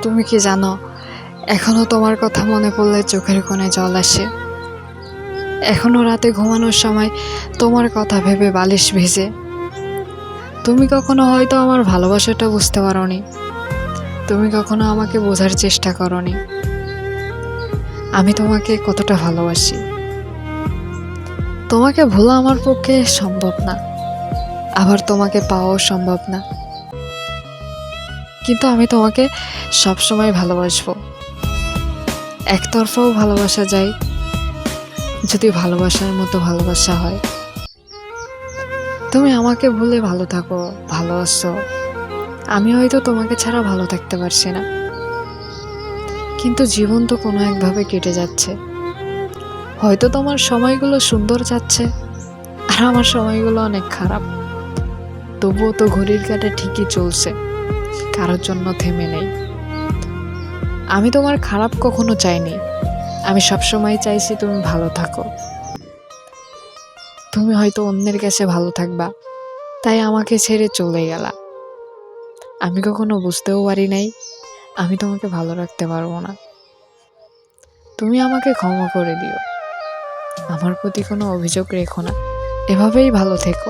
তুমি কি জানো, এখনো তোমার কথা মনে পড়লে চোখের কোণে জল আসে। এখনো রাতে ঘুমানোর সময় তোমার কথা ভেবে বালিশ ভেজে। তুমি কখনো হয়তো আমার ভালোবাসাটা বুঝতে পারোনি, তুমি কখনো আমাকে বোঝার চেষ্টা করোনি আমি তোমাকে কতটা ভালোবাসি। তোমাকে ভোলা আমার পক্ষে সম্ভব না, আবার তোমাকে পাওয়াও সম্ভব না, কিন্তু আমি তোমাকে সবসময় ভালোবাসবো। একতরফাও ভালোবাসা যায়, যদি ভালোবাসার মতো ভালোবাসা হয়। তুমি আমাকে ভুলে ভালো থাকো, ভালো আছো। আমি হয়তো তোমাকে ছাড়া ভালো থাকতে পারছি না, কিন্তু জীবন তো কোনো একভাবে কেটে যাচ্ছে। হয়তো তোমার সময়গুলো সুন্দর যাচ্ছে, আর আমার সময়গুলো অনেক খারাপ। তবুও তো ঘড়ির কাঁটা ঠিকই চলছে, কারোর জন্য থেমে নেই। আমি তোমার খারাপ কখনো চাইনি, আমি সবসময় চাইছি তুমি ভালো থাকো। তুমি হয়তো অন্যের কাছে ভালো থাকবা, তাই আমাকে ছেড়ে চলে গেলা। আমি কখনো বুঝতেও পারি নাই আমি তোমাকে ভালো রাখতে পারবো না। তুমি আমাকে ক্ষমা করে দিও, আমার প্রতি কোনো অভিযোগ রেখো না। এভাবেই ভালো থেকো।